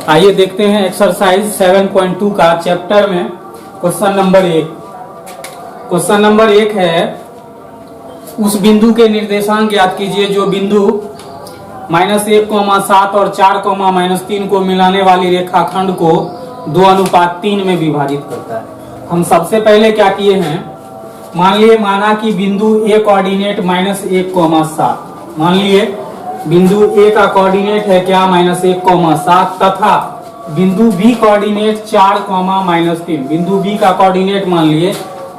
आइए देखते हैं एक्सरसाइज 7.2 का चैप्टर में क्वेश्चन नंबर 1। क्वेश्चन नंबर 1 है, उस बिंदु के निर्देशांक ज्ञात कीजिए जो बिंदु -1,7 और 4,-3 को मिलाने वाली रेखाखंड को 2:3 में विभाजित करता है। हम सबसे पहले क्या किए हैं, माना कि बिंदु ए कोऑर्डिनेट -1,7, मान लिए बिंदु ए का कोऑर्डिनेट है क्या -1,7 तथा बिंदु बी कोऑर्डिनेट 4,-3, बिंदु बी का कोऑर्डिनेट मान लिए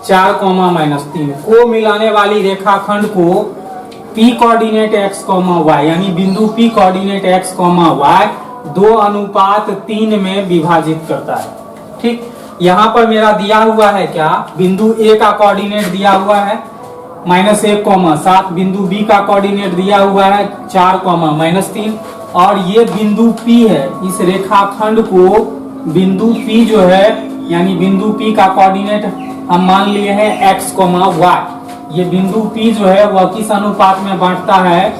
4,-3 को मिलाने वाली रेखाखंड को P कोऑर्डिनेट x, y यानी बिंदु P कोऑर्डिनेट x, y 2:3 में विभाजित करता है। ठीक, यहाँ पर मेरा दिया हुआ है क्या, बिंदु A का कोऑर्डिनेट दिया हुआ है -1,7, बिंदु B का कोऑर्डिनेट दिया हुआ है 4,-3 और ये बिंदु P है। इस रेखाखंड को बिंदु P जो है यानी बिंदु P का कोऑर्डिनेट हम मान लिए हैं x, y। ये बिंदु P जो है वह किस अनुपात में बांटता है,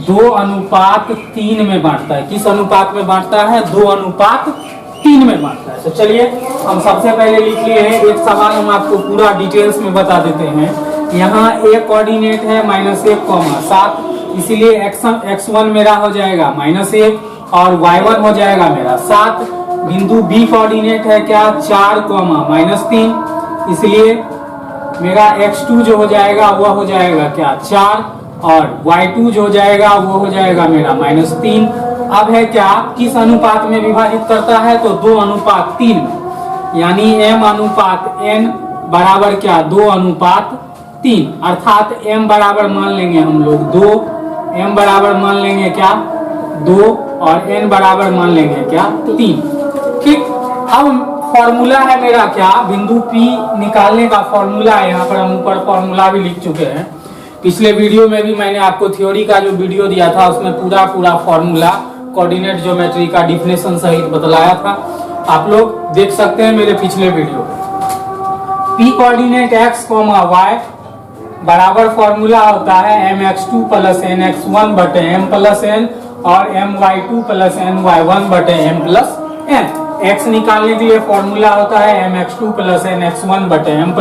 2:3 में बांटता है। किस अनुपात में बांटता है, 2:3 में बांटता है। तो चलिए हम सबसे पहले लिख लिए हैं, एक सवाल हम आपको पूरा डिटेल्स में बता देते हैं। यहाँ a कोऑर्डिनेट है -1,7, इसीलिए x1 मेरा हो जाएगा -1 और y1 हो जाएगा मेरा 7। बिंदु b कोऑर्डिनेट है क्या 4,-3, इसलिए मेरा x2 जो हो जाएगा वह हो जाएगा क्या 4 और y2 जो हो जाएगा वो हो जाएगा मेरा -3। अब है क्या, किस अनुपात में विभाजित करता है, तो 2:3 में, यानी m/n बराबर क्या 2:3, अर्थात m बराबर मान लेंगे हम लोग 2, m बराबर मान लेंगे क्या 2 और n बराबर मान लेंगे क्या 3। ठीक, अब फॉर्मूला है मेरा क्या, बिंदु P निकालने का फॉर्मूला है। यहाँ पर हम ऊपर फॉर्मूला भी लिख चुके हैं। पिछले वीडियो में भी मैंने आपको थ्योरी का जो वीडियो दिया था उसमें पूरा फॉर्मूला कोऑर्डिनेट ज्योमेट्री का डिफिनेशन सहित बतलाया था। आप लोग देख सकते हैं मेरे पिछले video. P coordinate x, y बराबर फॉर्मूला होता है mx2 + nx1 बटे m + n और my2 + ny1 बटे m + n। x निकालने के लिए फॉर्मूला होता है mx2 + nx1 बटे m +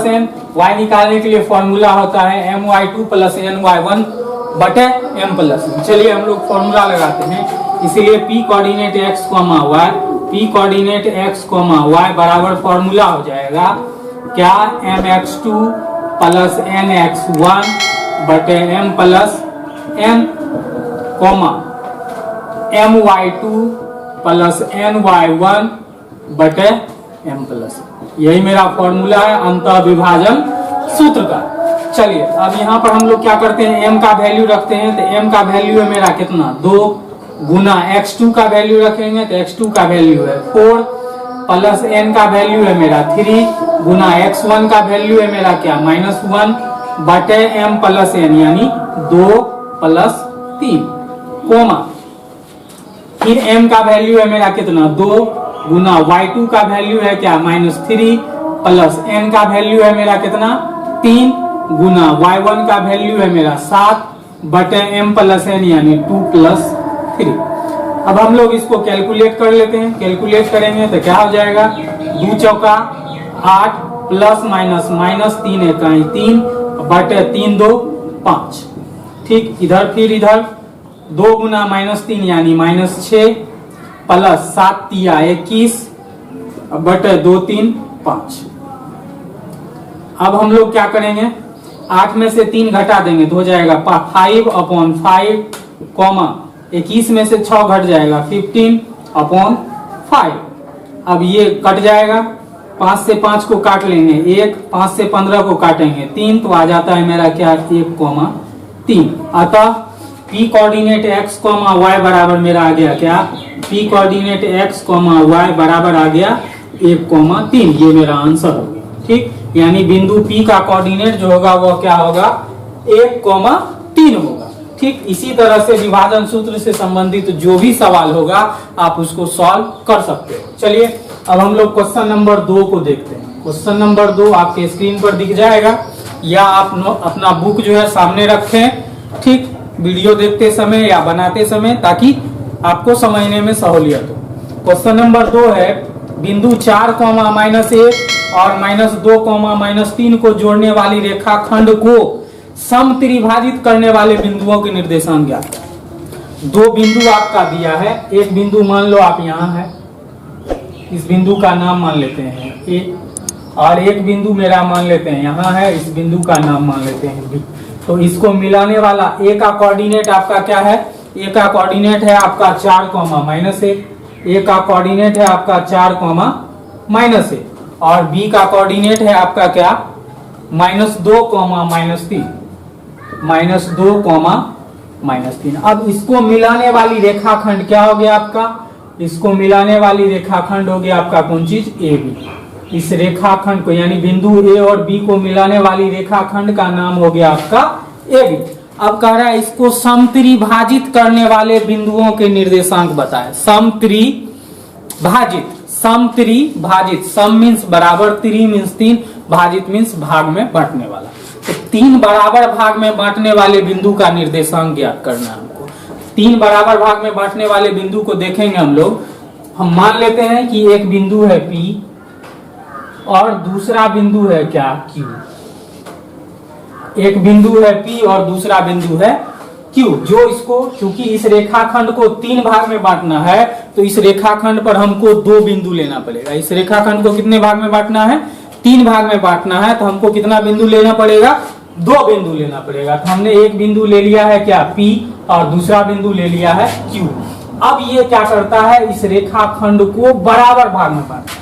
n। y निकालने के लिए फॉर्मूला होता है my2 + ny1 बटे m + n। चलिए हम लोग फॉर्मूला लगाते हैं। इसीलिए P coordinate x, y, P coordinate x, y बराबर फॉर्मूला हो जाएगा क्या, mx2 + nx1 बटे m + n, my2 + ny1 बटे m + n। यही मेरा फॉर्मूला है अंतः विभाजन सूत्र का। चलिए अब यहाँ पर हम लोग क्या करते हैं, m का वैल्यू रखते हैं। तो m का वैल्यू है मेरा कितना 2 गुना x2 का वैल्यू रखेंगे तो x2 का वैल्यू है 4 प्लस n का वैल्यू है मेरा 3 गुना x1 का वैल्यू है मेरा क्या -1 बटे m + n यानी 2 + 3, फिर m का वैल्यू है मेरा कितना 2 गुना y2 का वैल्यू है क्या -3 प्लस n का वैल्यू है मेरा कितना 3 गुना y1 का वैल्यू है मेरा 7 बटे m + n यानी 2 + 3। अब हम लोग इसको कैलकुलेट कर लेते हैं। कैलकुलेट करेंगे तो क्या हो जाएगा, 2 चौका 8 प्लस माइनस -3 इकाई 3 बटे 3 2 5। ठीक, इधर फिर इधर 2 गुना -3 यानी -6 प्लस 7 तिया 21 बटे 2 3 5। अब हम लोग क्या करेंगे, 8 में से 3 घटा देंगे तो हो जाएगा 5/5, 21 में से 6 घट जाएगा 15/5। अब ये कट जाएगा, 5 से 5 को काट लेंगे 1, 5 से 15 को काटेंगे 3, तो आ जाता है मेरा क्या 1,3। अतः P कोऑर्डिनेट x, y बराबर मेरा आ गया क्या, P कोऑर्डिनेट x, y बराबर आ गया 1,3। ये मेरा आंसर हो गया। ठीक, यानी बिंदु P का कोऑर्डिनेट जो होगा वो क्या होगा 1,3 होगा। ठीक, इसी तरह से विभाजन सूत्र से संबंधित जो भी सवाल होगा आप उसको सॉल्व कर सकते हो। चलिए अब हम लोग क्वेश्चन नंबर 2 को देखते हैं। क्वेश्चन नंबर 2 आपके स्क्रीन पर दिख जाएगा या आप अपना बुक जो है सामने रखें, ठीक, वीडियो देखते समय या बनाते समय, ताकि आपको समझने में सहूलियत हो। क्वेश्चन नंबर 2 है, बिंदु 4, -1 और -2, -3 को जोड़ने वाली रेखाखंड को समत्रिभाजित करने वाले बिंदुओं के निर्देशांक ज्ञात करें। 2 बिंदु आपका दिया है, एक बिंदु मान लो आप यहाँ है, इस बिंदु का नाम मान लेते हैं ए, और एक बिंदु मेरा मान लेते हैं यहाँ है, इस बिंदु का नाम मान लेते हैं बी। तो इसको मिलाने वाला ए का कोऑर्डिनेट आपका क्या है? ए का कोऑर्डिनेट है आपका 4, -1, ए का कोऑर्डिनेट है आपका 4, -1 और बी का कोऑर्डिनेट है आपका क्या? -2, -3, -2, -3। अब इसको मिलाने वाली रेखाखंड क्या हो गया आपका? इसको मिलाने वाली रेखाखंड हो गया आपका कौन चीज? A B. इस रेखाखंड को यानी बिंदु ए और बी को मिलाने वाली रेखाखंड का नाम हो गया आपका ए बी। अब कह रहा है इसको समत्रिभाजित करने वाले बिंदुओं के निर्देशांक बताएं। समत्रिभाजित, समत्रिभाजित, सम मीन्स बराबर, त्रि मीन्स 3, भाजित मीन्स भाग में बांटने वाला। तो 3 बराबर भाग में बांटने वाले बिंदु का निर्देशांक ज्ञात करना है हमको। 3 बराबर भाग में बांटने वाले बिंदु को देखेंगे हम लोग। हम मान लेते हैं कि एक बिंदु है P और दूसरा बिंदु है क्या? Q। एक बिंदु है P और दूसरा बिंदु है Q, जो इसको, क्योंकि इस रेखाखंड को 3 भाग में बांटना है तो इस रेखाखंड पर हमको 2 बिंदु लेना पड़ेगा। इस रेखाखंड को कितने भाग में बांटना है? 3 भाग में बांटना है, तो हमको कितना बिंदु लेना पड़ेगा? 2 बिंदु लेना पड़ेगा। तो हमने एक बिंदु ले लिया है क्या? P, और दूसरा बिंदु ले लिया है Q। अब ये क्या करता है? इस रेखाखंड को बराबर भाग में बांटता है,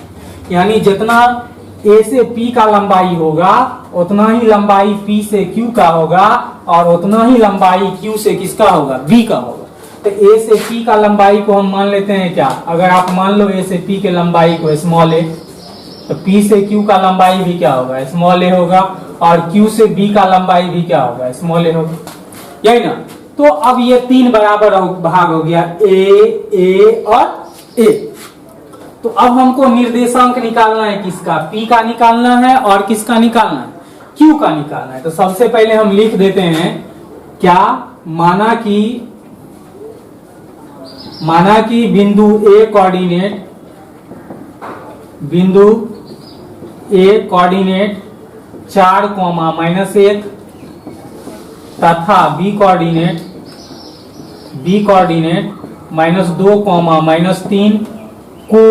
यानी जितना A से P का लंबाई होगा उतना ही लंबाई P से Q का होगा और उतना ही लंबाई Q से किसका होगा? B का होगा। तो A से P का लंबाई को हम मान लेते हैं क्या? अगर आप मान लो A से P के लंबाई को स्मॉल a, तो P से Q का लंबाई भी क्या होगा? स्मॉल a होगा, और Q से B का लंबाई भी क्या होगा? स्मॉल a होगा, यही ना। तो अब ये 3 बराबर भाग हो गया, A और A। तो अब हमको निर्देशांक निकालना है, किसका? P का निकालना है और किसका निकालना है? Q का निकालना है। तो सबसे पहले हम लिख देते हैं क्या? माना कि बिंदु A कोऑर्डिनेट, बिंदु A कोऑर्डिनेट 4, -1 तथा B कोऑर्डिनेट -2, -3 को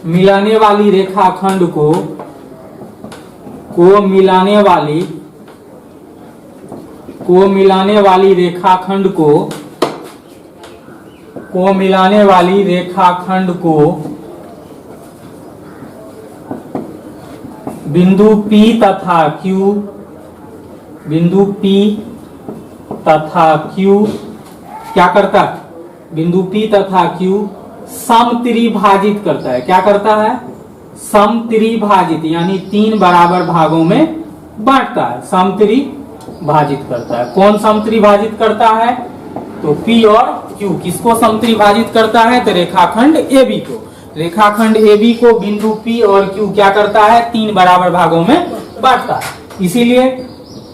मिलाने वाली रेखाखंड को मिलाने वाली रेखाखंड को बिंदु P तथा Q क्या करता है? बिंदु P तथा Q समत्रिभाजित करता है। क्या करता है? समत्रिभाजित, यानी 3 बराबर भागों में बांटता है, समत्रिभाजित करता है। कौन समत्रिभाजित करता है? तो P और Q। किसको समत्रिभाजित करता है? तो रेखाखंड AB को। रेखाखंड AB को बिंदु P और Q क्या करता है? 3 बराबर भागों में बांटता है। इसीलिए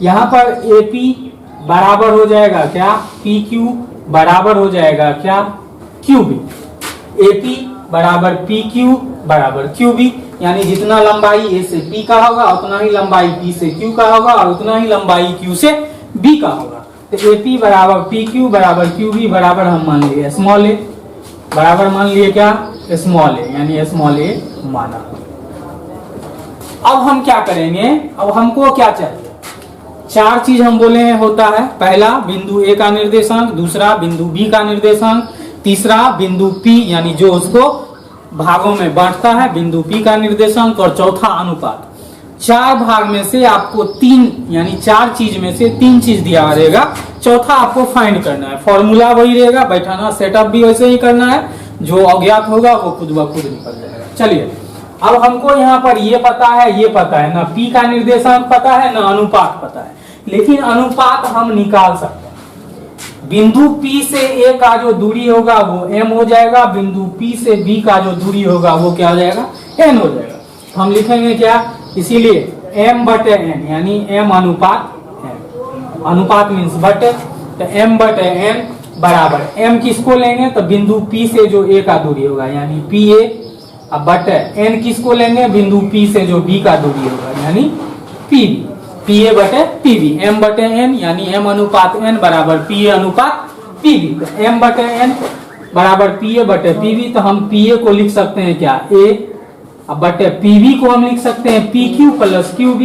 यहाँ पर AP बराबर हो जाएगा क्या? PQ बराबर हो जाएगा क्या? QB। AP बराबर PQ बराबर QB, यानी जितना लंबाई A से P का होगा उतना ही लंबाई P से Q का होगा और उतना ही लंबाई Q से B का होगा। तो AP बराबर PQ बराबर QB बराबर हम मान लिए स्मॉल a, बराबर मान लिए क्या? स्मॉल a, यानी स्मॉल a माना। अब हम क्या करेंगे? अब हमको क्या चाहिए? 4 चीज हम बोले हैं होता है। पहला बिंदु A का निर्देशांक, दूसरा बिंदु B का निर्देशांक, तीसरा बिंदु P यानी जो उसको भागों में बांटता है बिंदु P का निर्देशांक, और चौथा अनुपात। 4 भाग में से आपको 3 यानी 4 चीज में से 3 चीज दिया रहेगा, चौथा आपको फाइंड करना है। फॉर्मूला वही रहेगा, बैठाना सेटअप भी वैसे ही करना है, जो अज्ञात होगा वो खुद ब खुद निकल जाएगा। चलिए, अब हमको यहाँ पर ये पता है ना P का निर्देशांक पता है ना अनुपात पता है, लेकिन अनुपात हम निकाल सकते हैं। बिंदु P से A का जो दूरी होगा वो M हो जाएगा, बिंदु P से B का जो दूरी होगा वो क्या हो जाएगा? N हो जाएगा। हम लिखेंगे क्या? इसीलिए M/N, यानी M अनुपात N। अनुपात मीन्स बटे, तो M/N बराबर m किसको लेंगे तो बिंदु P से जो a का दूरी होगा यानी PA, अब बटे n किसको लेंगे बिंदु P से जो b का दूरी होगा यानी PB, PA बटे PB, m बटे n यानी m अनुपात n बराबर PA अनुपात PB। तो m बटे n बराबर PA बटे PB, तो हम PA को लिख सकते हैं क्या A, अब बटे PB को हम लिख सकते हैं PQ plus QB,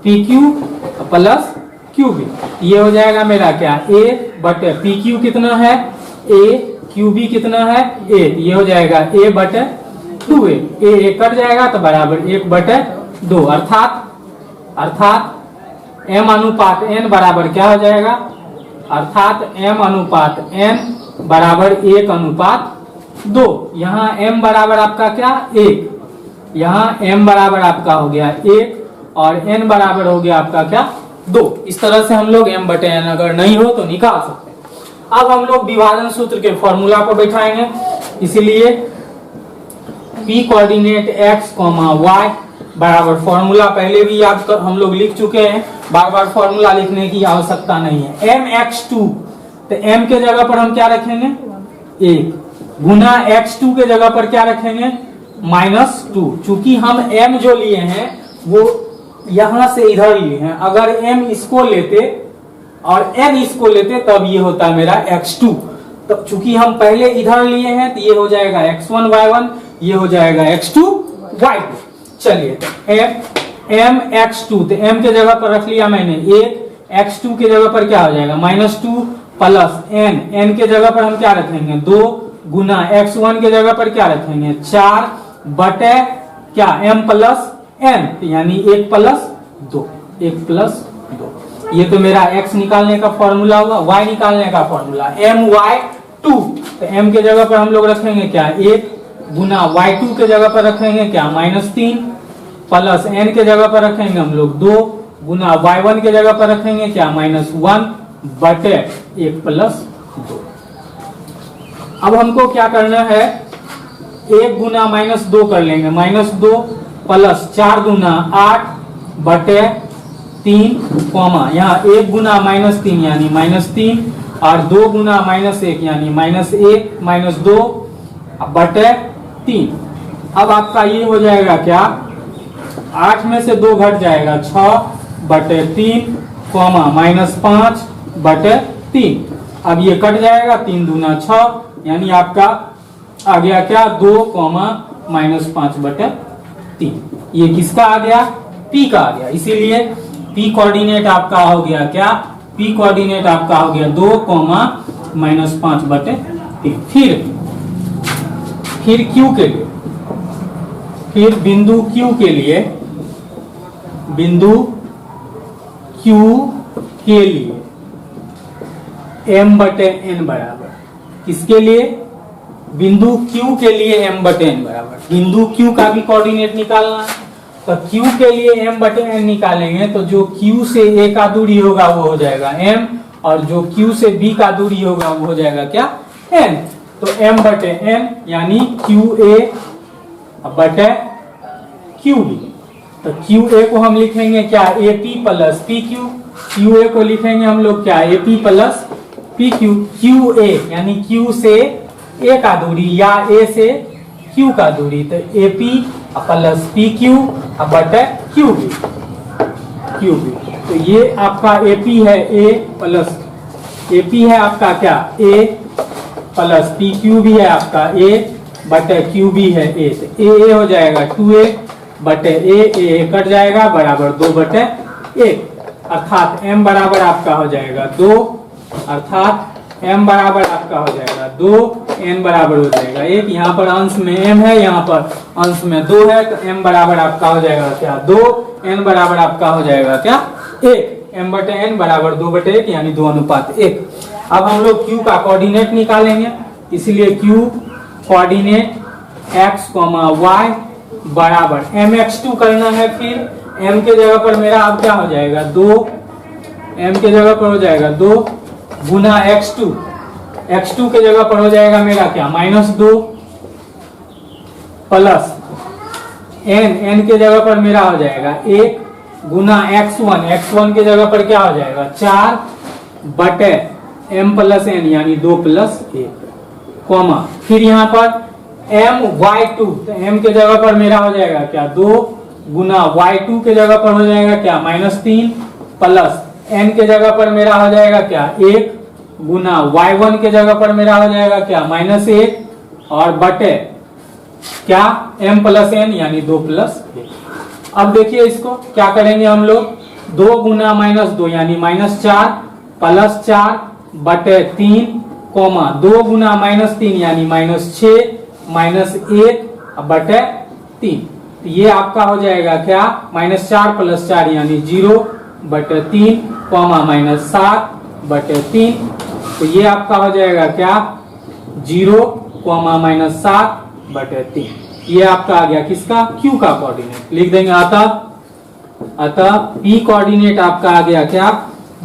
PQ plus QB। ये हो जाएगा मेरा क्या A बटे PQ कितना है A, QB कितना है A, ये हो जाएगा A बटे 2A, A कट जाएगा तो बराबर 1 बटे 2, अर्थात m अनुपात n बराबर क्या हो जाएगा, अर्थात m अनुपात n बराबर 1 अनुपात 2। यहाँ m बराबर आपका क्या 1, यहाँ m बराबर आपका हो गया 1 और n बराबर हो गया आपका क्या 2। इस तरह से हम लोग m बटे n अगर नहीं हो तो निकाल सकते हैं। अब हम लोग विभाजन सूत्र के फॉर्मूला को बैठाएंगे, इसीलिए p कोऑर्डिनेट x, y बराबर फॉर्मूला पहले भी हम लोग लिख चुके हैं, बार बार फॉर्मूला लिखने की आवश्यकता नहीं है। mx2, तो m के जगह पर हम क्या रखेंगे 1 गुना x2 के जगह पर क्या रखेंगे -2। चूंकि हम m जो लिए हैं वो यहां से इधर लिए हैं, अगर m इसको लेते और n इसको लेते तब ये होता मेरा x2। तो चूंकि हम पहले इधर लिए हैं तो ये हो जाएगा x1 y1, ये हो जाएगा x2 y2। चलिए तो m x2, तो m के जगह पर रख लिया मैंने 1, x2 के जगह पर क्या हो जाएगा -2 प्लस n के जगह पर हम क्या रखेंगे 2 गुना x1 के जगह पर क्या रखेंगे 4 बटे क्या m प्लस n, यानी 1 प्लस 2, 1 प्लस 2। ये तो मेरा x निकालने का फॉर्मूला हुआ। y निकालने का फॉर्मूला my2, तो m के जगह पर हम लोग रखेंगे क्या 1 गुना y2 के जगह पर रखेंगे क्या -3 प्लस n के जगह पर रखेंगे हम लोग 2 गुना y1 के जगह पर रखेंगे क्या -1 बटे 1 प्लस 2। अब हमको क्या करना है 1 गुना -2 कर लेंगे, -2 प्लस 4 गुना 8 बटे 3 कॉमा यहाँ 1 गुना -3 यानी -3 और 2 गुना -1 यानी -1 -2 बटे 3। अब आपका ये हो जाएगा क्या 8 में से 2 घट जाएगा 6 बटे 3 कॉमा -5 बटे 3। अब ये कट जाएगा 3 दूना 6 यानी आपका आ गया क्या 2 कॉमा -5 बटे 3। ये किसका आ गया P का आ गया, इसीलिए P कोऑर्डिनेट आपका हो गया क्या P कोऑर्डिनेट आपका हो गया 2 कॉमा -5 बटे 3। फिर Q के लिए, फिर बिंदु Q के लिए, बिंदु Q के लिए m बटे n बराबर किसके लिए बिंदु Q के लिए m बटे n बराबर, बिंदु Q का भी कोऑर्डिनेट निकालना है तो Q के लिए m बटे n निकालेंगे तो जो Q से A का दूरी होगा वो हो जाएगा m और जो Q से B का दूरी होगा वो हो जाएगा क्या n। तो m बटे n यानी QA बटे QB, तो QA को हम लिखेंगे क्या AP प्लस PQ, QA को लिखेंगे हम लोग क्या AP प्लस PQ। QA यानी Q से A का दूरी या A से Q का दूरी, तो AP प्लस PQ बटे QB। तो ये आपका AP है A प्लस AP है आपका क्या A प्लस PQ भी है आपका A बटे QB है A, तो A हो जाएगा 2A बटे A कट जाएगा बराबर 2 बटे 1, अर्थात m बराबर आपका हो जाएगा 2, अर्थात m बराबर आपका हो जाएगा 2, n बराबर हो जाएगा 1। यहाँ पर अंश में m है, यहाँ पर अंश में 2 है, तो m बराबर आपका हो जाएगा क्या 2, n बराबर आपका हो जाएगा क्या 1, m बटे n बराबर 2 बटे 1 यानी 2 अनुपात 1। अब हम लोग Q का कोऑर्डिनेट निकालेंगे, इसलिए Q कोऑर्डिनेट x, y बराबर mx2 करना है। फिर m के जगह पर मेरा अब क्या हो जाएगा 2, m के जगह पर हो जाएगा 2 गुना x2, x2 के जगह पर हो जाएगा मेरा क्या -2 प्लस n के जगह पर मेरा हो जाएगा 1 गुना x1 के जगह पर क्या हो जाएगा 4 बटे m प्लस n यानी 2 प्लस 1, कॉमा फिर यहाँ पर my2, तो m के जगह पर मेरा हो जाएगा क्या 2 गुना y2 के जगह पर हो जाएगा क्या -3 प्लस n के जगह पर मेरा हो जाएगा क्या 1 गुना y1 के जगह पर मेरा हो जाएगा क्या -1 और बटे क्या m प्लस n यानी 2 प्लस 1। अब देखिए इसको क्या करेंगे हम लोग, 2 गुना -2 यानी -4 प्लस 4 बटे 3 कोमा 2 गुना -3 यानी -6 -1 बटे 3, तो ये आपका हो जाएगा क्या -4 प्लस 4 यानी 0 बटे 3 कोमा -7 बटे 3, तो ये आपका हो जाएगा क्या 0 कोमा -7 बटे 3। ये आपका आ गया किसका, Q का कोऑर्डिनेट लिख देंगे। अतः P कोऑर्डिनेट आपका आ गया क्या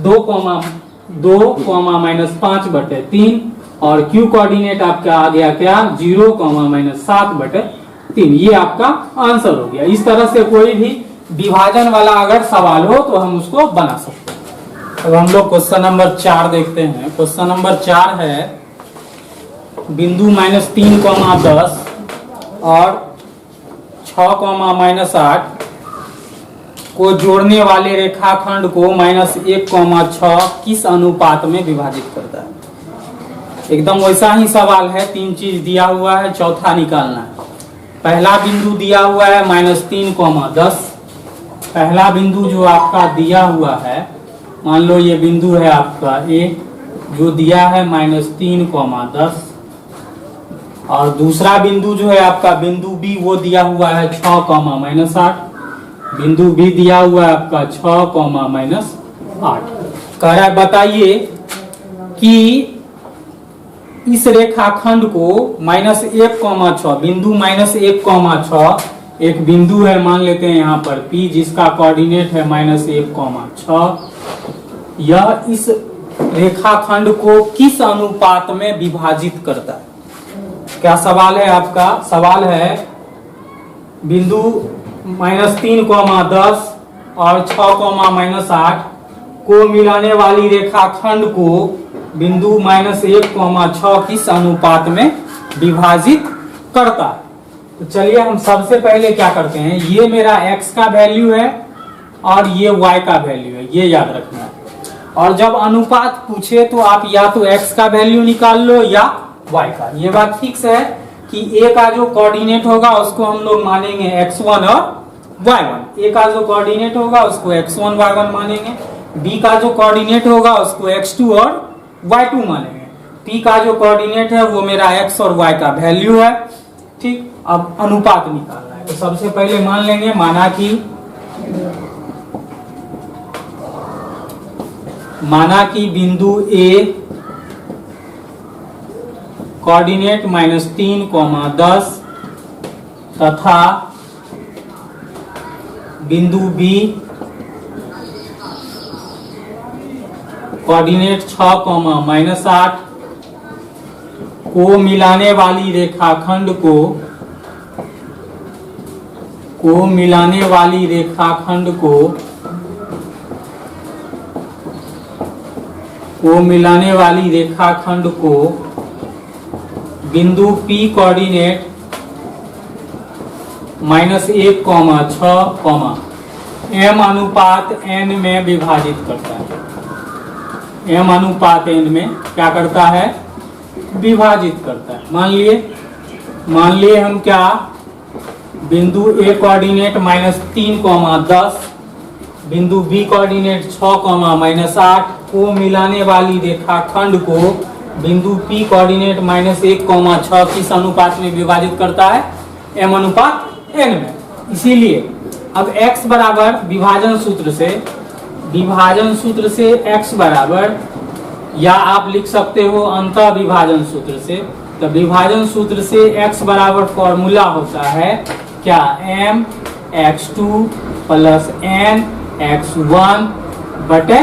2 कोमा -5 बटे 3 और Q कोऑर्डिनेट आपका आ गया क्या 0 कोमा -7 बटे 3। ये आपका आंसर हो गया। इस तरह से कोई भी विभाजन वाला अगर सवाल हो तो हम उसको बना सकते हैं। अब हम लोग क्वेश्चन नंबर 4 देखते हैं। क्वेश्चन नंबर 4 है बिंदु -3, 10 और 6, -8 को जोड़ने वाले रेखाखंड को -1, 6 किस अनुपात में विभाजित करता है। एकदम वैसा ही सवाल है, 3 चीज दिया हुआ है, चौथा निकालना है। पहला बिंदु दिया हुआ है -3, 10। पहला बिंदु जो आपका दिया हुआ है, मान लो ये बिंदु है आपका A जो दिया है -3, 10 और दूसरा बिंदु जो है आपका बिंदु B वो दिया हुआ है 6, -8। बिंदु B दिया हुआ है आपका 6, -8। कह रहा है बताइए कि इस रेखाखंड को -1, 6 बिंदु -1, 6 एक बिंदु है, मान लेते हैं यहाँ पर P जिसका कोऑर्डिनेट है -1, 6। यह इस रेखाखंड को किस अनुपात में विभाजित करता है। क्या सवाल है आपका, सवाल है बिंदु -3, 10 और 6, -8 को मिलाने वाली रेखाखंड को बिंदु -1, 6 किस अनुपात में विभाजित करता है। तो चलिए हम सबसे पहले क्या करते हैं, ये मेरा x का वैल्यू है और ये y का वैल्यू है, ये याद रखना है। और जब अनुपात पूछे तो आप या तो x का वैल्यू निकाल लो या y का। ये बात फिक्स है कि a का जो कोऑर्डिनेट होगा उसको हम लोग मानेंगे x1 और y1। a का जो कोऑर्डिनेट होगा उसको x1 y1 मानेंगे, b का जो कोऑर्डिनेट होगा उसको x2 और y2 मानेंगे, p का जो कोऑर्डिनेट है वो मेरा x और y का वैल्यू है। ठीक, अब अनुपात निकालना है तो सबसे पहले मान लेंगे, माना कि बिंदु A कोऑर्डिनेट -3, 10 तथा बिंदु B कोऑर्डिनेट 6, -8 को मिलाने वाली रेखाखंड को बिंदु P कोऑर्डिनेट -1, 6, m अनुपात n में विभाजित करता है। m अनुपात n में क्या करता है, विभाजित करता है। मान लिए हम क्या बिंदु A कोऑर्डिनेट -3, 10 बिंदु B कोऑर्डिनेट 6, -8 को मिलाने वाली रेखाखंड को बिंदु P कोऑर्डिनेट -1, 6 किस अनुपात में विभाजित करता है, m अनुपात n में। इसीलिए अब x बराबर विभाजन सूत्र से x बराबर, या आप लिख सकते हो अंतः विभाजन सूत्र से। तो विभाजन सूत्र से x बराबर फॉर्मूला होता है क्या, m x2 plus n x1 बटे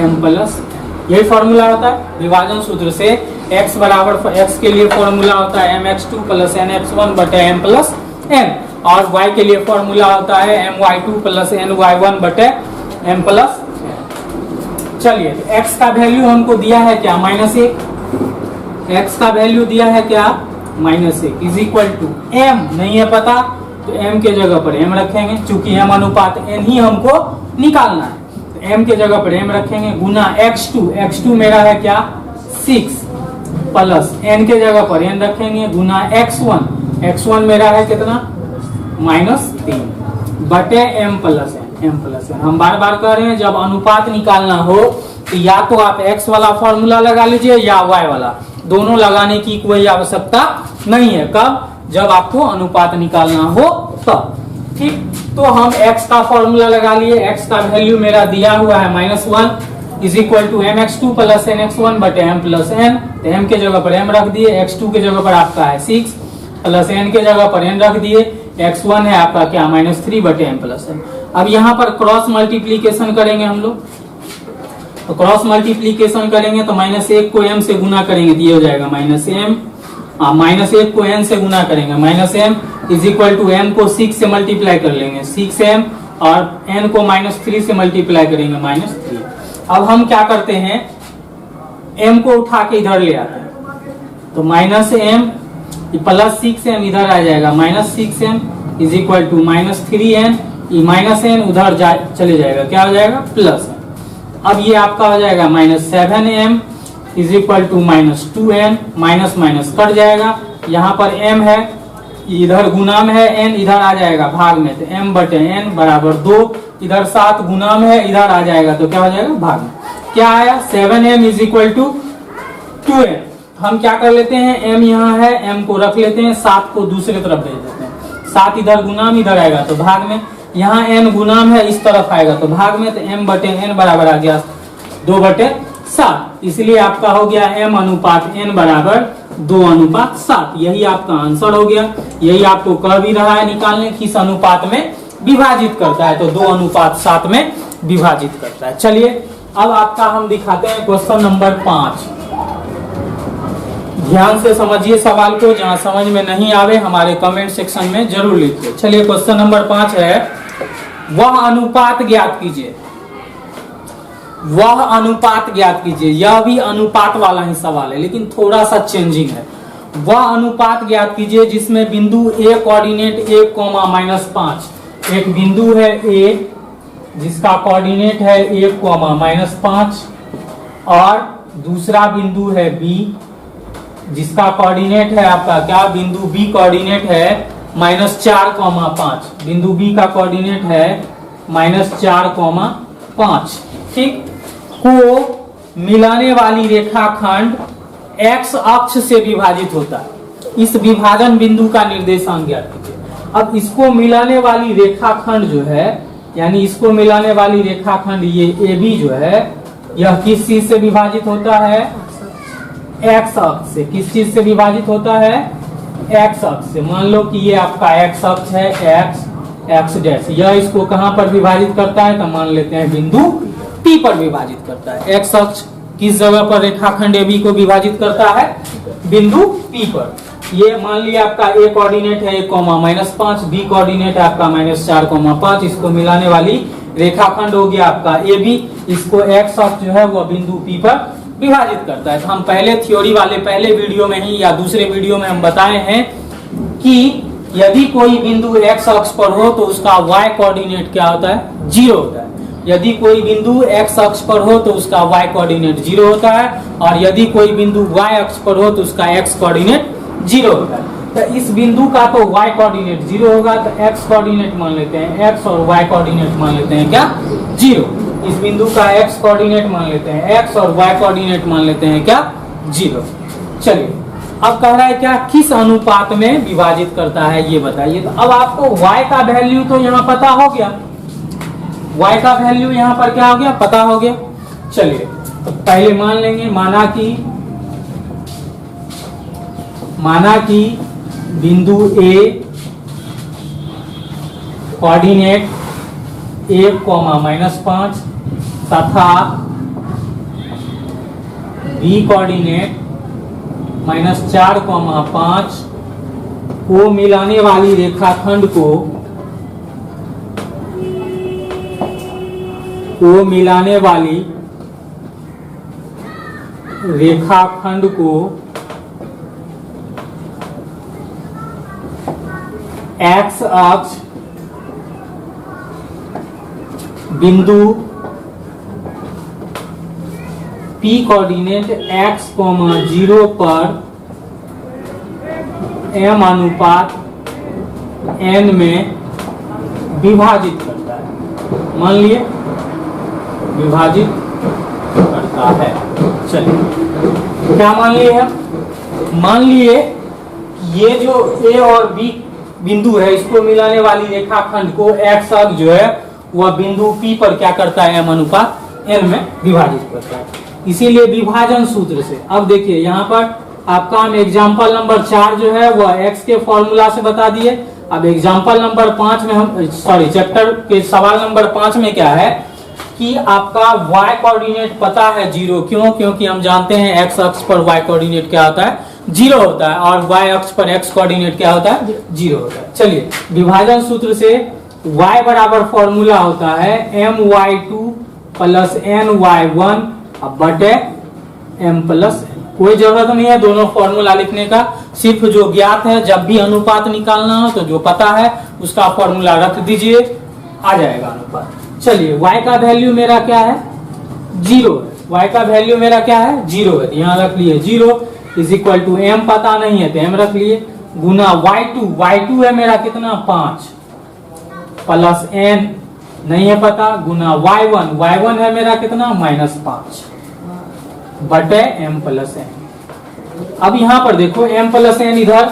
m प्लस n। यही फॉर्मूला होता है विभाजन सूत्र से। x बराबर x के लिए फॉर्मूला होता है mx2 प्लस nx1 बटे m प्लस n, और y के लिए फॉर्मूला होता है my2 प्लस ny1 बटे m प्लस n। चलिए, तो x का वैल्यू हमको दिया है क्या, -1। x का वैल्यू दिया है क्या, -1 इज इक्वल टू m, नहीं है पता तो m के जगह पर m रखेंगे, चूंकि m अनुपात n ही हमको निकालना है, तो m के जगह पर m रखेंगे, गुना x2 मेरा है क्या 6, प्लस n के जगह पर n रखेंगे, गुना x1 मेरा है कितना -3, बटे m प्लस n। हम बार बार कह रहे हैं जब अनुपात निकालना हो तो या तो आप x वाला फॉर्मूला लगा लीजिए या y वाला, दोनों लगाने की कोई आवश्यकता नहीं है। कब, जब आपको अनुपात निकालना हो तब। ठीक, तो हम x का फॉर्मूला लगा लिए, x का वैल्यू मेरा दिया हुआ है -1 is equal to mx2 plus nx1 बटे m प्लस n, तो m के जगह पर m रख दिए, x2 के जगह पर आपका है 6 प्लस n के जगह पर n रख दिए, x1 है आपका क्या -3 बटे m प्लस n। अब यहाँ पर क्रॉस मल्टीप्लीकेशन करेंगे हम लोग, तो क्रॉस मल्टीप्लीकेशन करेंगे तो -1 को m से गुना करेंगे तो ये हो जाएगा -m, -1 को n से गुना करेंगे -m is equal to m को 6 से मल्टीप्लाई कर लेंगे 6m, और n को -3 से मल्टीप्लाई करेंगे -3। अब हम क्या करते हैं, m को उठा के इधर ले आते हैं, तो -m प्लस 6m इधर आ जाएगा, -6m is equal to -3n, -n उधर चले जाएगा, क्या हो जाएगा प्लस। अब ये आपका हो जाएगा -7m is equal to -2n, minus cut जाएगा, यहाँ पर m है इधर गुना में है, n इधर आ जाएगा भाग में, तो m बटे n बराबर 2, इधर 7 गुना में है इधर आ जाएगा तो क्या हो जाएगा भाग में। क्या आया 7m is equal to 2n। हम क्या कर लेते हैं, m यहाँ है, m को रख लेते हैं, 7 को दूसरे तरफ भेज देते हैं, 7 इधर गुनाम इधर आएगा तो भाग में, यहाँ n गुनाम है इस तरफ आएगा तो भाग में, तो m बटे n बराबर आ गया 2/7, इसलिए आपका हो गया m अनुपात n बराबर 2:7। यही आपका आंसर हो गया। यही आपको कह भी रहा है निकालने किस अनुपात में विभाजित करता है, तो 2:7 में विभाजित करता है। चलिए अब आपका हम दिखाते हैं क्वेश्चन नंबर 5। ध्यान से समझिए सवाल को, जहां समझ में नहीं आवे हमारे कमेंट सेक्शन में जरूर लिखिए। चलिए क्वेश्चन नंबर 5 है, वह अनुपात ज्ञात कीजिए, वह अनुपात ज्ञात कीजिए। यह भी अनुपात वाला ही सवाल है लेकिन थोड़ा सा चेंजिंग है। वह अनुपात ज्ञात कीजिए जिसमें बिंदु a कोऑर्डिनेट 1,-5, एक बिंदु है a जिसका कोऑर्डिनेट है 1,-5, और दूसरा बिंदु है b जिसका कोऑर्डिनेट है आपका क्या, बिंदु b कोऑर्डिनेट है -4,5, बिंदु b का कोऑर्डिनेट है -4,5। ठीक, को मिलाने वाली रेखाखंड x अक्ष से विभाजित होता है। इस विभाजन बिंदु का निर्देशांक ज्ञात कीजिए। अब इसको मिलाने वाली रेखाखंड जो है, यानी इसको मिलाने वाली रेखाखंड ये AB जो है, यह किस चीज से विभाजित होता है, x अक्ष से। किस चीज से विभाजित होता है, x अक्ष से। मान लो कि ये आपका x अक्ष है, x डैश, यह इसको कहां पर विभाजित करता है, तो मान लेते हैं बिंदु P पर विभाजित करता है। x अक्ष किस जगह पर रेखाखंड AB को विभाजित करता है, बिंदु P पर। ये मान लिया आपका a कोऑर्डिनेट है 1,-5, b कोऑर्डिनेट है आपका -4,5, इसको मिलाने वाली रेखाखंड हो गया आपका AB, इसको x अक्ष जो है वो बिंदु P पर विभाजित करता है। तो हम पहले थ्योरी वाले पहले वीडियो में ही या दूसरे वीडियो में हम बताए हैं कि यदि कोई बिंदु x अक्ष पर हो तो उसका y कोऑर्डिनेट क्या होता है, 0 होता है। यदि कोई बिंदु x अक्ष पर हो तो उसका y कोऑर्डिनेट 0 होता है, और यदि कोई बिंदु y अक्ष पर हो तो उसका x कोऑर्डिनेट 0 होता है। तो इस बिंदु का तो y कोऑर्डिनेट 0 होगा, तो x कोऑर्डिनेट मान लेते हैं x और y कोऑर्डिनेट मान लेते हैं क्या, 0। इस बिंदु का x कोऑर्डिनेट मान लेते हैं x और y कोऑर्डिनेट मान लेते हैं क्या, 0। चलिए अब कह रहा है क्या, किस अनुपात में विभाजित करता है ये बताइए। तो अब आपको y का वैल्यू तो यहाँ पता हो गया, y का वैल्यू यहाँ पर क्या हो गया, पता हो गया। चलिए तो पहले मान लेंगे, माना कि बिंदु A कोऑर्डिनेट 1,-5 तथा B कोऑर्डिनेट -4,5 को मिलाने वाली रेखाखंड को मिलाने वाली रेखाखंड को एक्स अक्ष बिंदु P कोऑर्डिनेट x, 0 पर m अनुपात n में विभाजित करता है। मान लिए विभाजित करता है। चलिए क्या मान लिए हम? मान लिए ये जो A और B बिंदु है, इसको मिलाने वाली रेखाखंड को x अक्ष जो है वह बिंदु P पर क्या करता है, m अनुपात n में विभाजित करता है। इसीलिए विभाजन सूत्र से अब देखिए यहाँ पर आपका हम एग्जाम्पल नंबर 4 जो है वह x के फॉर्मूला से बता दिए। अब एग्जाम्पल नंबर 5 में हम चैप्टर के सवाल नंबर 5 में क्या है कि आपका y कोऑर्डिनेट पता है 0। क्यों? क्योंकि हम जानते हैं x अक्ष पर y कोऑर्डिनेट क्या होता है, 0 होता है, और y अक्ष पर x कोऑर्डिनेट क्या होता है, 0 होता है। चलिए विभाजन सूत्र से y बराबर फॉर्मूला होता है my2 प्लस ny1 बटे m प्लस n। कोई जरूरत नहीं है दोनों फॉर्मूला लिखने का, सिर्फ जो ज्ञात है जब भी अनुपात निकालना हो तो जो पता है उसका फॉर्मूला रख दीजिए, आ जाएगा अनुपात। चलिए y का वैल्यू मेरा क्या है, 0 है। y का वैल्यू मेरा क्या है, 0 है। यहाँ रख लिए 0 इज इक्वल टू m, पता नहीं है तो m रख लिए, गुना y2 है मेरा कितना 5 प्लस n नहीं है पता, गुना y1 है मेरा कितना -5 बटे m प्लस n। अब यहाँ पर देखो m प्लस n इधर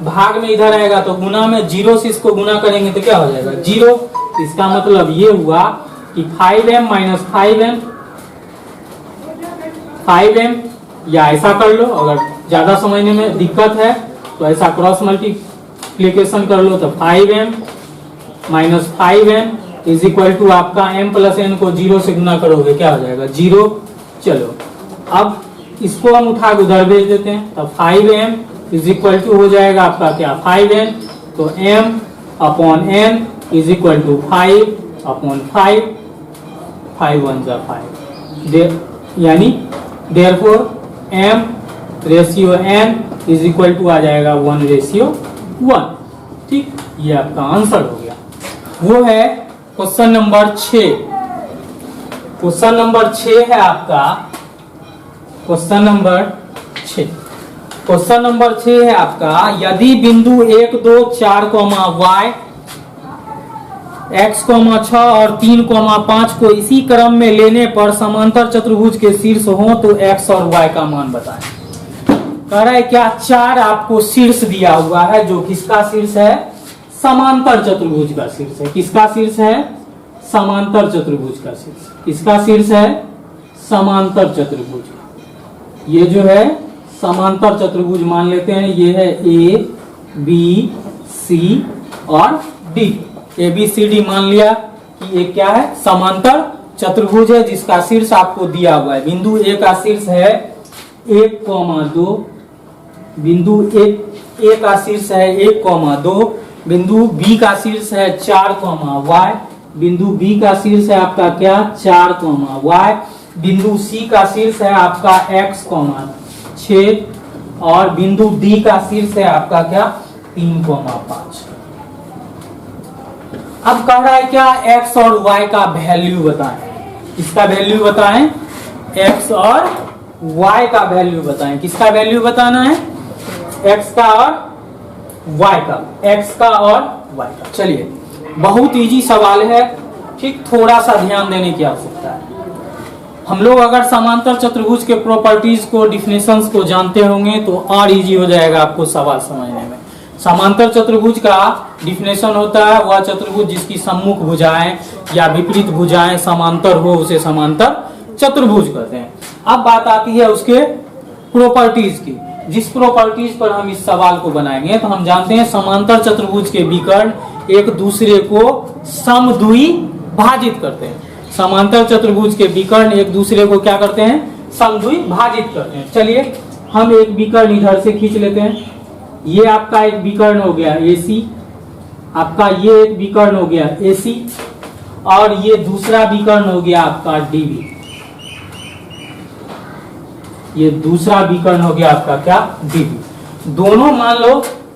भाग में इधर आएगा तो गुना में 0 से इसको गुना करेंगे तो क्या हो जाएगा 0। इसका मतलब ये हुआ कि 5m माइनस 5m या ऐसा कर लो, अगर ज्यादा समझने में दिक्कत है तो ऐसा क्रॉस मल्टीप्लीकेशन कर लो तो 5m minus 5m is equal to आपका m प्लस n को 0 से गुना करोगे क्या हो जाएगा 0। चलो अब इसको हम उठा के उधर भेज देते हैं, तो 5m इज इक्वल टू हो जाएगा आपका क्या 5n, तो m upon n is equal to 5 upon 5, 5 1 जा 5, यानी therefore m ratio n is equal to आ जाएगा 1:1। ठीक, ये आपका आंसर हो गया। वो है क्वेश्चन नंबर 6। क्वेश्चन नंबर 6 है आपका क्वेश्चन नंबर 6। क्वेश्चन नंबर 6 है आपका, यदि बिंदु 1 2 4 y x 6 और 3 5 को इसी क्रम में लेने पर समांतर चतुर्भुज के शीर्ष हो तो x और y का मान बताएं। कह रहा है क्या 4 आपको शीर्ष दिया हुआ है, जो किसका शीर्ष है, समांतर चतुर्भुज का शीर्ष है। किसका शीर्ष है, समांतर चतुर्भुज का शीर्ष। किसका शीर्ष है, समांतर चतुर्भुज का। ये जो है समांतर चतुर्भुज मान लेते हैं, ये है ए बी सी और डी। ए बी सी डी मान लिया कि ये क्या है, समांतर चतुर्भुज है जिसका शीर्ष आपको दिया हुआ है। बिंदु ए का शीर्ष है 1,2, बिंदु ए का शीर्ष है 1,2, बिंदु बी का शीर्ष है 4, y, बिंदु बी का शीर्ष है आपका क्या 4, y, बिंदु सी का शीर्ष है आपका x, 6 और बिंदु डी का शीर्ष है आपका क्या 3, 5। अब कह रहा है क्या x और y का वैल्यू बताएं। किसका वैल्यू बताएं, x और y का वैल्यू बताएं। किसका वैल्यू बताना है, x का और y का, x का और y का। चलिए बहुत इजी सवाल है, ठीक, थोड़ा सा ध्यान देने की आवश्यकता है। हम लोग अगर समांतर चतुर्भुज के प्रॉपर्टीज को, डिफिनेशंस को जानते होंगे तो और इजी हो जाएगा आपको सवाल समझने में। समांतर चतुर्भुज का डिफिनेशन होता है वह चतुर्भुज जिसकी सम्मुख भुजाएं या विपरीत भुजाएं समांतर हो उसे समांतर चतुर्भुज कहते हैं। अब बात आती है उसके प्रॉपर्टीज की, जिस प्रॉपर्टीज पर हम इस सवाल को बनाएंगे। तो हम जानते हैं समांतर चतुर्भुज के विकर्ण एक दूसरे को समद्वि भाजित करते हैं। समांतर चतुर्भुज के विकर्ण एक दूसरे को क्या करते हैं, समद्वि भाजित करते हैं। चलिए हम एक विकर्ण इधर से खींच लेते हैं। ये आपका एक विकर्ण हो गया AC, आपका ये एक विकर्ण हो गया AC और ये दूसरा विकर्ण हो गया आपका DB। ये दूसरा विकर्ण हो गया आपका क्या, द्वितीय। दोनों मान लो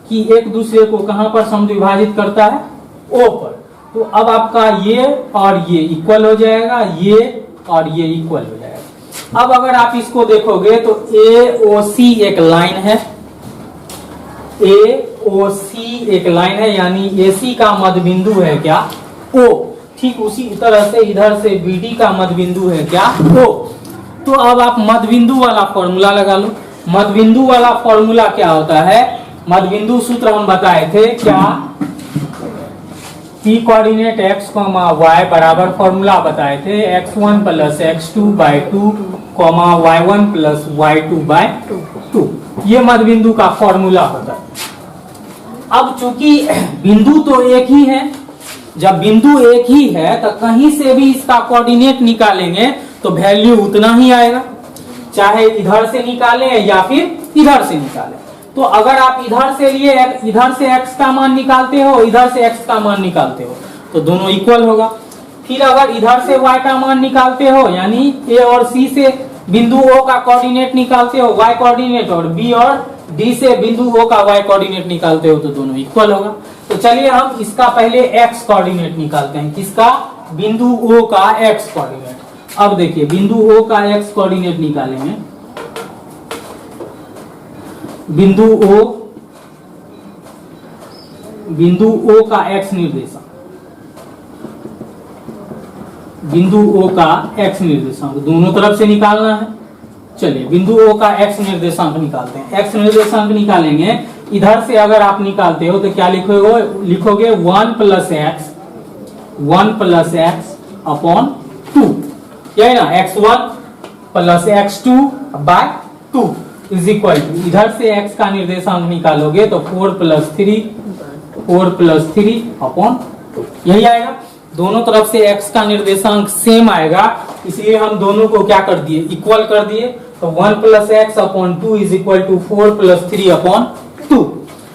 कि एक दूसरे को कहां पर समद्विभाजित करता है, ओ पर। तो अब आपका ये और ये इक्वल हो जाएगा, ये और ये इक्वल हो जाएगा। अब अगर आप इसको देखोगे तो AOC एक लाइन है, AOC एक लाइन है, यानी AC का मध्य बिंदु है क्या, O। ठीक उसी तरह से इधर से BD का मध्य बिंदु है क्या, O। तो अब आप मध्य बिंदु वाला फॉर्मूला लगा लो। मध्य बिंदु वाला फॉर्मूला क्या होता है, मध्य बिंदु सूत्र हम बताए थे क्या, P कोऑर्डिनेट x, y बराबर फॉर्मूला बताए थे x1 plus x2 by 2, y1 plus y2 by 2। ये मध्य बिंदु का फॉर्मूला होता है। अब चूंकि बिंदु तो एक ही है, जब बिंदु एक ही है तो कहीं से भी इसका कोऑर्डिनेट निकालेंगे तो वैल्यू उतना ही आएगा, चाहे इधर से निकालें या फिर इधर से निकालें। तो अगर आप इधर से लिए, इधर से x का मान निकालते हो, इधर से x का मान निकालते हो तो दोनों इक्वल होगा। फिर अगर इधर से y का मान निकालते हो, यानी A और C से बिंदु O का कोऑर्डिनेट निकालते हो y कोऑर्डिनेट, और B और D से बिंदु O का y कोऑर्डिनेट निकालते हो तो दोनों इक्वल होगा। तो चलिए हम इसका पहले x कोऑर्डिनेट निकालते हैं, किसका, बिंदु O का x कोऑर्डिनेट। अब देखिए बिंदु O का x कोऑर्डिनेट निकालेंगे, बिंदु O का x निर्देशांक, बिंदु O का x निर्देशांक दोनों तरफ से निकालना है। चलिए बिंदु O का x निर्देशांक निकालते हैं। x निर्देशांक निकालेंगे, इधर से अगर आप निकालते हो तो क्या लिखोगे 1 प्लस x अपॉन 2, यही ना, x1 plus x2 by 2 is equal to, इधर से x का निर्देशांक निकालोगे तो 4 प्लस 3 अपॉन 2, यही आएगा। दोनों तरफ से x का निर्देशांक सेम आएगा, इसलिए हम दोनों को क्या कर दिए, इक्वल कर दिए। तो 1 plus x upon 2 is equal to 4 plus 3 upon 2।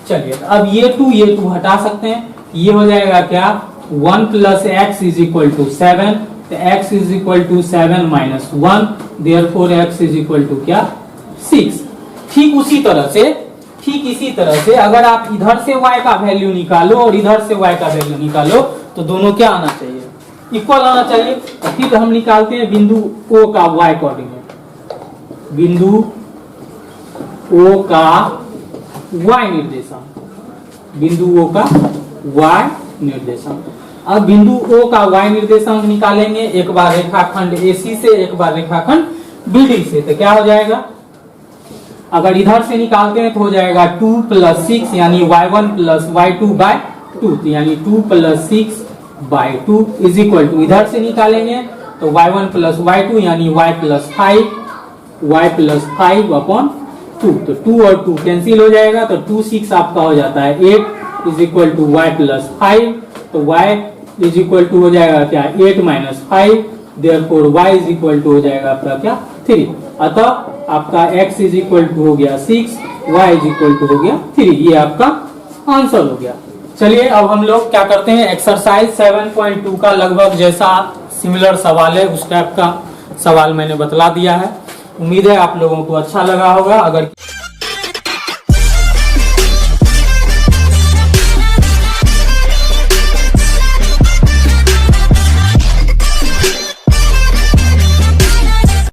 चलिए अब ये 2 हटा सकते हैं, ये हो जाएगा क्या, 1 plus x is equal to 7, तो x is equal to 7 minus 1, therefore x is equal to क्या, 6। ठीक इसी तरह से अगर आप इधर से y का वैल्यू निकालो और इधर से y का वैल्यू निकालो तो दोनों क्या आना चाहिए, इक्वल आना चाहिए। तो फिर हम निकालते हैं बिंदु O का y कोऑर्डिनेट, बिंदु O का y निर्देशांक, बिंदु O का y निर्देशांक। अब बिंदु O का y निर्देशांक निकालेंगे, एक बार रेखाखंड AC से, एक बार रेखाखंड BD से, तो क्या हो जाएगा, अगर इधर से निकालते हैं तो हो जाएगा 2 प्लस 6 यानी y1 प्लस y2 बाय 2, यानी 2 plus 6 by 2 is equal to, इधर से निकालेंगे तो y1 प्लस y2 यानी y प्लस 5 अपॉन 2, तो 2 और 2 कैंसिल हो जाएगा, तो 2 6 आपका हो जाता है 8 is equal to y plus 5, तो y इज इक्वल टू हो जाएगा क्या, 8 minus 5, therefore y is equal to हो जाएगा आपका क्या, 3। अतः आपका x इज इक्वल टू हो गया 6, y इज इक्वल टू हो गया 3, ये आपका आंसर हो गया। चलिए अब हम लोग क्या करते हैं, एक्सरसाइज 7.2 का लगभग जैसा सिमिलर सवाल है उस टाइप का सवाल मैंने बतला दिया है। उम्मीद है आप लोगों को अच्छा लगा होगा। अगर